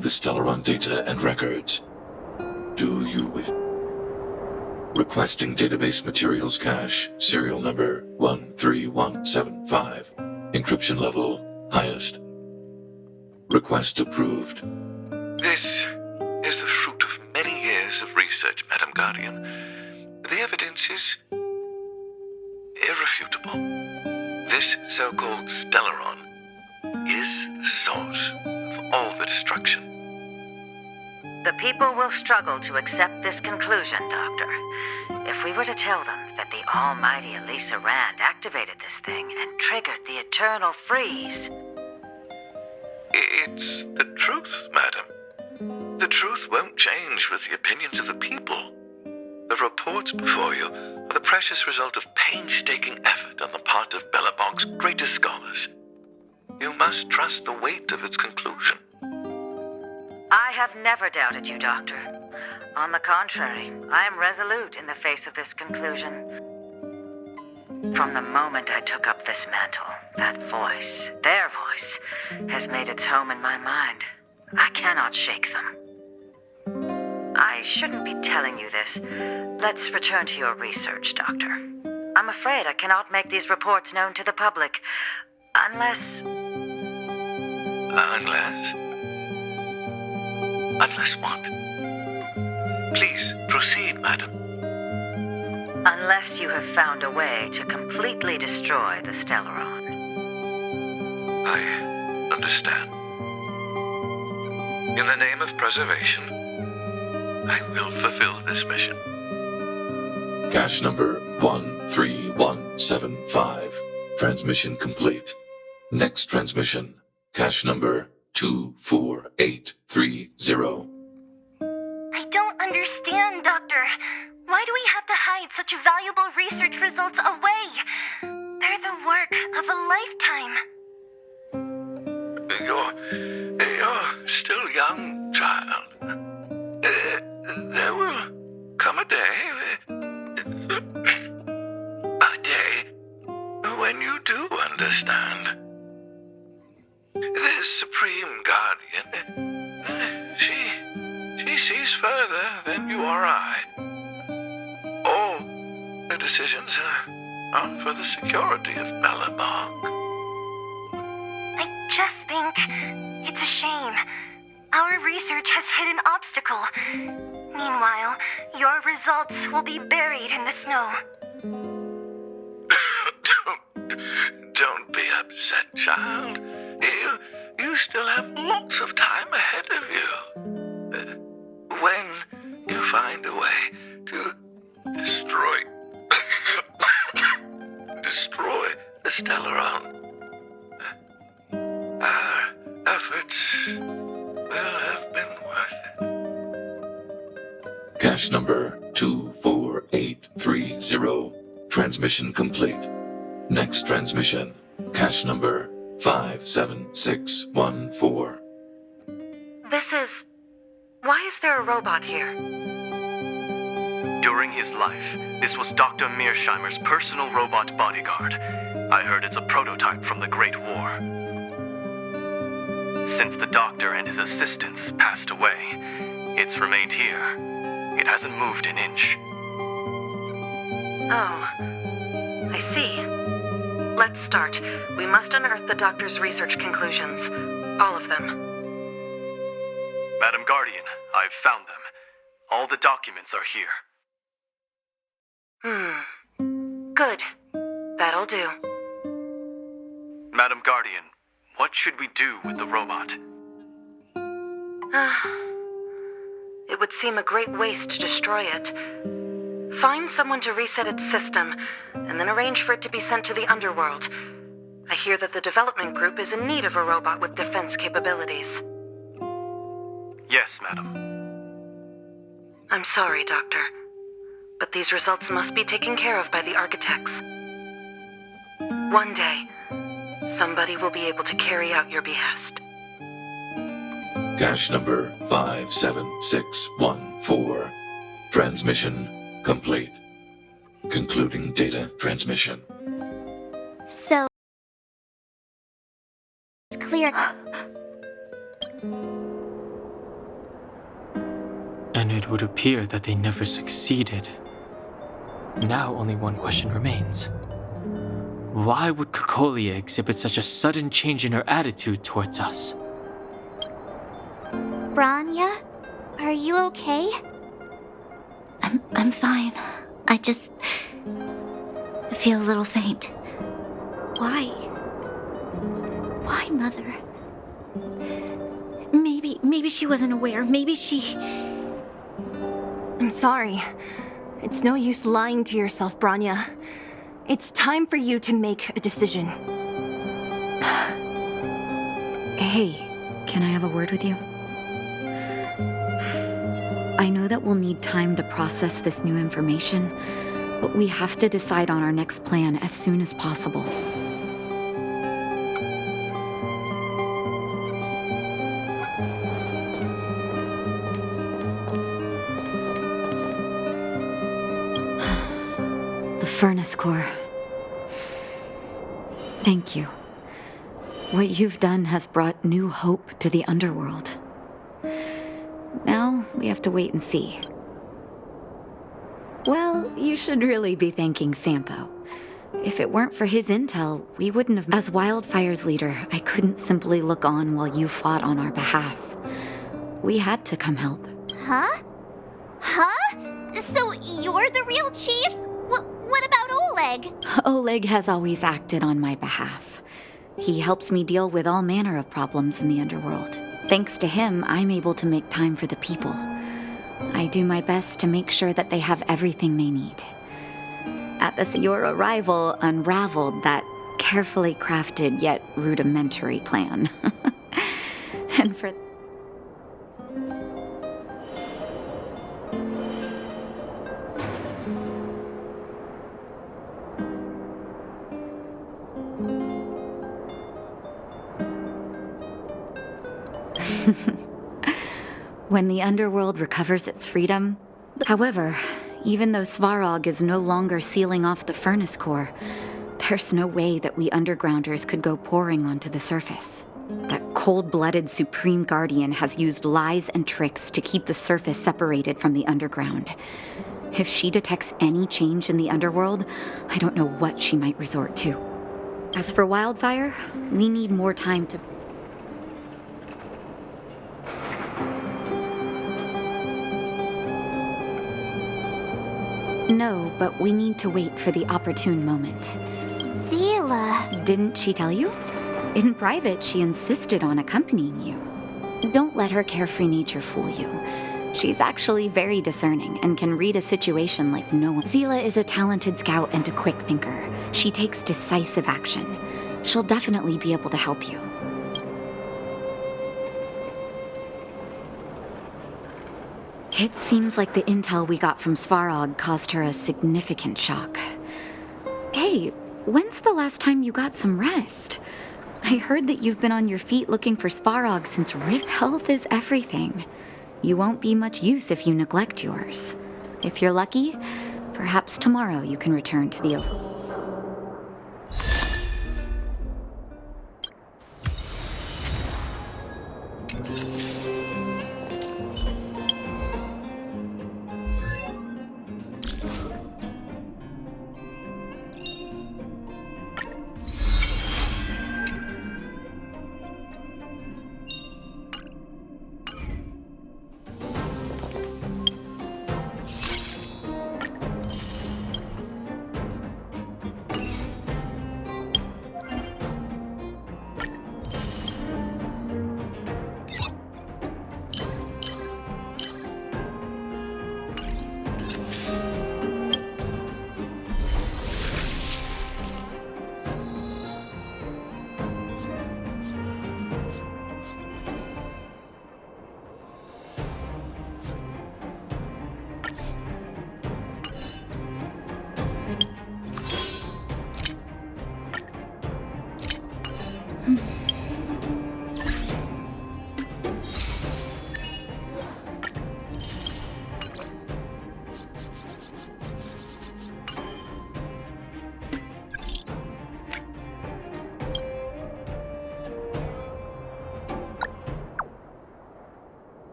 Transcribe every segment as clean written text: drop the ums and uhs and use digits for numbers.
the Stellaron data and records. Do you wish? Requesting database materials cache, serial number 13175. Encryption level, highest. Request approved. This is the fruit of many years of research, Madam Guardian. The evidence is irrefutable. This so-called Stellaron is the source of all the destruction. The people will struggle to accept this conclusion, Doctor. If we were to tell them that the almighty Elisa Rand activated this thing and triggered the eternal freeze... It's the truth, madam. The truth won't change with the opinions of the people. The reports before you are the precious result of painstaking effort on the part of Belobog's greatest scholars. You must trust the weight of its conclusion. I have never doubted you, Doctor. On the contrary, I am resolute in the face of this conclusion. From the moment I took up this mantle, that voice, their voice, has made its home in my mind. I cannot shake them. I shouldn't be telling you this. Let's return to your research, Doctor. I'm afraid I cannot make these reports known to the public, unless... Unless what? Please, proceed, madam. Unless you have found a way to completely destroy the Stellaron. I understand. In the name of preservation, I will fulfill this mission. Cache number 13175. Transmission complete. Next transmission. Cache number 24830. I don't understand, Doctor. Why do we have to hide such valuable research results away? They're the work of a lifetime. You're still young, child. There will come a day when you do understand. This Supreme Guardian, she sees further than you or I. All her decisions are for the security of Belobog. I just think it's a shame. Our research has hit an obstacle. Meanwhile, your results will be buried in the snow. Don't be upset, child. You still have lots of time ahead of you. When you find a way to destroy the Stellaron, our efforts will have been worth it. Cache number 24830. Transmission complete. Next transmission. Cache number 57614. Why is there a robot here? During his life, this was Dr. Mearsheimer's personal robot bodyguard. I heard it's a prototype from the Great War. Since the doctor and his assistants passed away, it's remained here. It hasn't moved an inch. Oh, I see. Let's start. We must unearth the doctor's research conclusions. All of them. Madam Guardian, I've found them. All the documents are here. Good. That'll do. Madam Guardian, what should we do with the robot? It would seem a great waste to destroy it. Find someone to reset its system, and then arrange for it to be sent to the underworld. I hear that the development group is in need of a robot with defense capabilities. Yes, madam. I'm sorry, Doctor, but these results must be taken care of by the architects. One day, somebody will be able to carry out your behest. Cache number 57614. Transmission complete. Concluding data transmission. So it's clear. And it would appear that they never succeeded. Now only one question remains. Why would Cocolia exhibit such a sudden change in her attitude towards us? Branya, are you okay? I'm fine. I feel a little faint. Why? Why, Mother? Maybe she wasn't aware. Maybe she... I'm sorry. It's no use lying to yourself, Branya. It's time for you to make a decision. Hey, can I have a word with you? I know that we'll need time to process this new information, but we have to decide on our next plan as soon as possible. The furnace core. Thank you. What you've done has brought new hope to the underworld. Now, we have to wait and see. Well, you should really be thanking Sampo. If it weren't for his intel, we wouldn't have... As Wildfire's leader, I couldn't simply look on while you fought on our behalf. We had to come help. Huh? So you're the real chief? What about Oleg? Oleg has always acted on my behalf. He helps me deal with all manner of problems in the underworld. Thanks to him, I'm able to make time for the people. I do my best to make sure that they have everything they need. Your arrival unraveled that carefully crafted yet rudimentary plan. And for... When the underworld recovers its freedom... However, even though Svarog is no longer sealing off the furnace core, there's no way that we undergrounders could go pouring onto the surface. That cold-blooded Supreme Guardian has used lies and tricks to keep the surface separated from the underground. If she detects any change in the underworld, I don't know what she might resort to. As for Wildfire, we need more time to... No, but we need to wait for the opportune moment. Zila. Didn't she tell you? In private, she insisted on accompanying you. Don't let her carefree nature fool you. She's actually very discerning and can read a situation like no one. Zila is a talented scout and a quick thinker. She takes decisive action. She'll definitely be able to help you. It seems like the intel we got from Svarog caused her a significant shock. Hey, when's the last time you got some rest? I heard that you've been on your feet looking for Svarog since Rift. Health is everything. You won't be much use if you neglect yours. If you're lucky, perhaps tomorrow you can return to the Oval.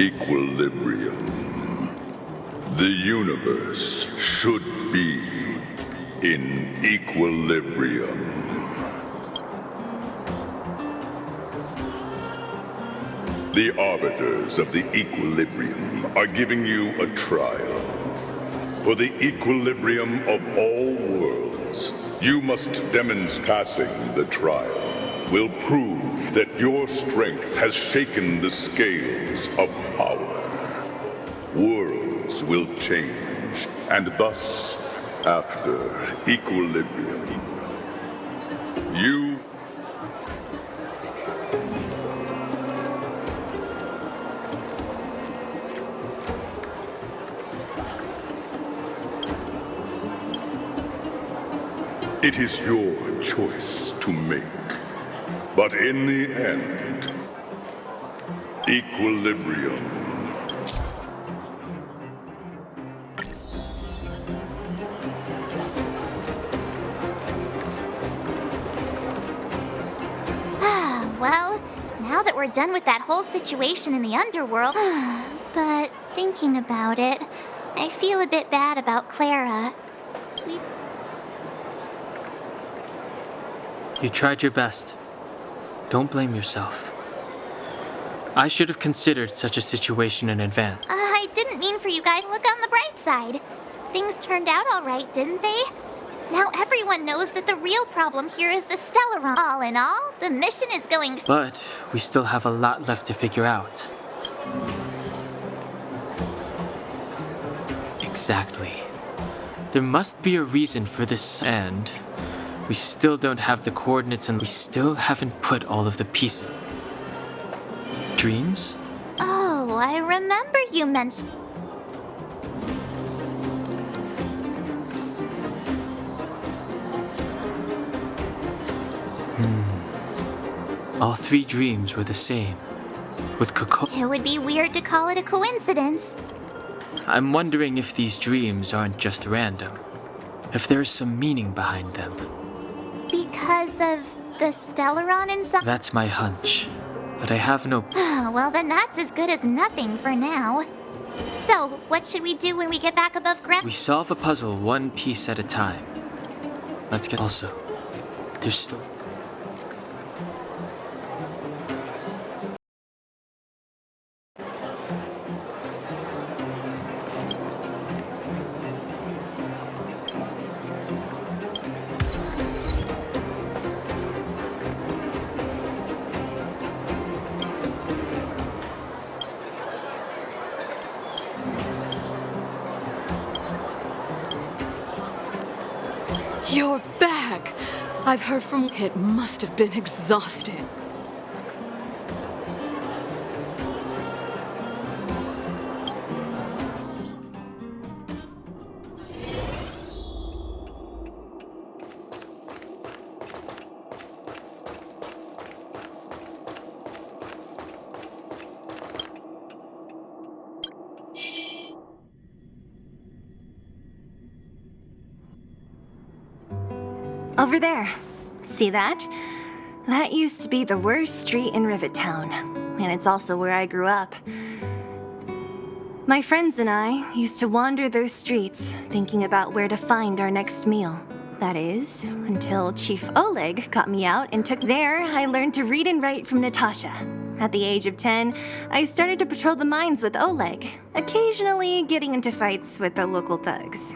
Equilibrium. The universe should be in equilibrium. The arbiters of the equilibrium are giving you a trial. For the equilibrium of all worlds, you must demonstrate passing the trial will prove that your strength has shaken the scales of power. Worlds will change, and thus, after equilibrium, you... It is your choice to make. But in the end, equilibrium. Well, now that we're done with that whole situation in the underworld... But thinking about it, I feel a bit bad about Clara. You tried your best. Don't blame yourself. I should have considered such a situation in advance. I didn't mean for you guys to look on the bright side. Things turned out all right, didn't they? Now everyone knows that the real problem here is the Stellaron. All in all, the mission is going... But we still have a lot left to figure out. Exactly. There must be a reason for this, and we still don't have the coordinates, and we still haven't put all of the pieces. Dreams? Oh, I remember you mentioned... All three dreams were the same, with Coco. It would be weird to call it a coincidence. I'm wondering if these dreams aren't just random, if there's some meaning behind them. Because of the Stellaron inside? That's my hunch, but I have no... Well, then that's as good as nothing for now. So, what should we do when we get back above ground? We solve a puzzle one piece at a time. Let's get... Also, there's still... You're back! I've heard from... It must have been exhausting. Over there. See that? That used to be the worst street in Rivet Town, and it's also where I grew up. My friends and I used to wander those streets, thinking about where to find our next meal. That is, until Chief Oleg got me out and took... There, I learned to read and write from Natasha. At the age of 10, I started to patrol the mines with Oleg, occasionally getting into fights with the local thugs.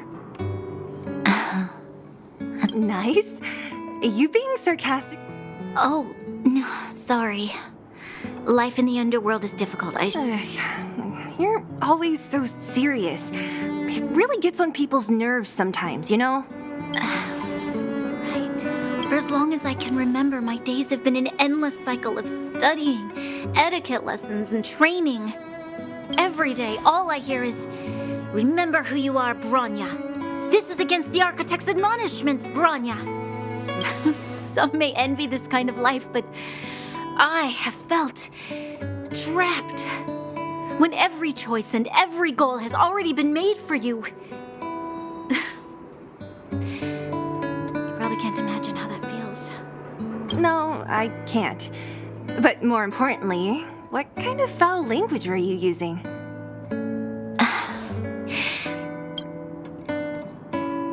Nice? You being sarcastic? Oh, No, sorry. Life in the underworld is difficult. You're always so serious. It really gets on people's nerves sometimes, you know? Right. For as long as I can remember, my days have been an endless cycle of studying, etiquette lessons, and training. Every day, all I hear is, "Remember who you are, Bronya. This is against the Architect's admonishments, Bronya." Some may envy this kind of life, but I have felt trapped. When every choice and every goal has already been made for you. You probably can't imagine how that feels. No, I can't. But more importantly, what kind of foul language were you using?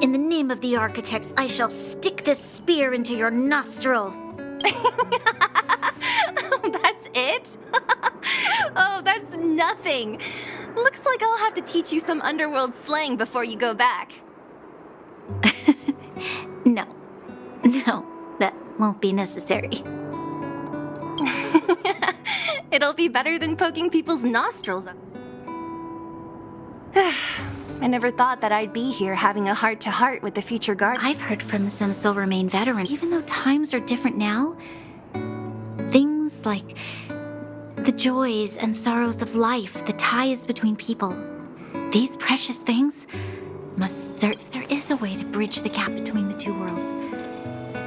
In the name of the Architects, I shall stick this spear into your nostril. That's it? Oh, that's nothing. Looks like I'll have to teach you some underworld slang before you go back. No, that won't be necessary. It'll be better than poking people's nostrils. I never thought that I'd be here having a heart-to-heart with the future guard. I've heard from some Silvermane veterans, even though times are different now, things like the joys and sorrows of life, the ties between people, these precious things must serve. If there is a way to bridge the gap between the two worlds,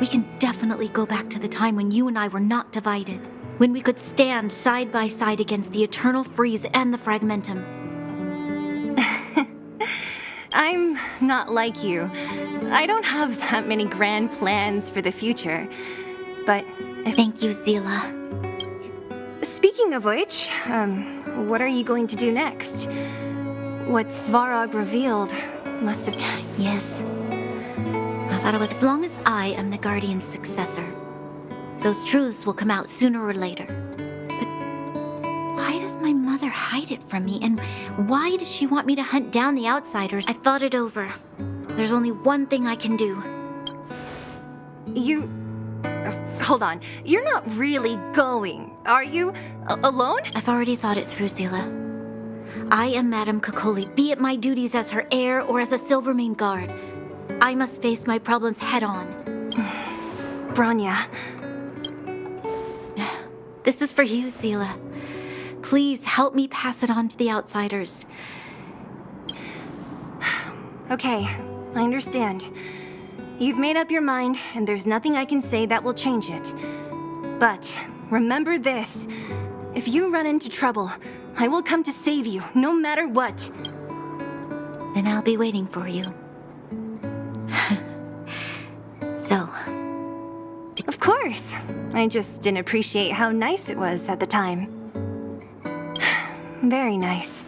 we can definitely go back to the time when you and I were not divided, when we could stand side by side against the Eternal Freeze and the Fragmentum. I'm not like you. I don't have that many grand plans for the future. But Thank you, Zila. speaking of which, what are you going to do next? What Svarog revealed must have... Yes. I thought it was as long as I am the Guardian's successor, those truths will come out sooner or later. But why does my mother hide it from me? And why does she want me to hunt down the outsiders? I thought it over. There's only one thing I can do. You... hold on. You're not really going, are you? Alone? I've already thought it through, Zila. I am Madame Kokoli, be it my duties as her heir or as a Silvermane guard. I must face my problems head-on. Bronya. This is for you, Zila. Please help me pass it on to the outsiders. Okay, I understand. You've made up your mind, and there's nothing I can say that will change it. But remember this. If you run into trouble, I will come to save you, no matter what. Then I'll be waiting for you. So... Of course. I just didn't appreciate how nice it was at the time. Very nice.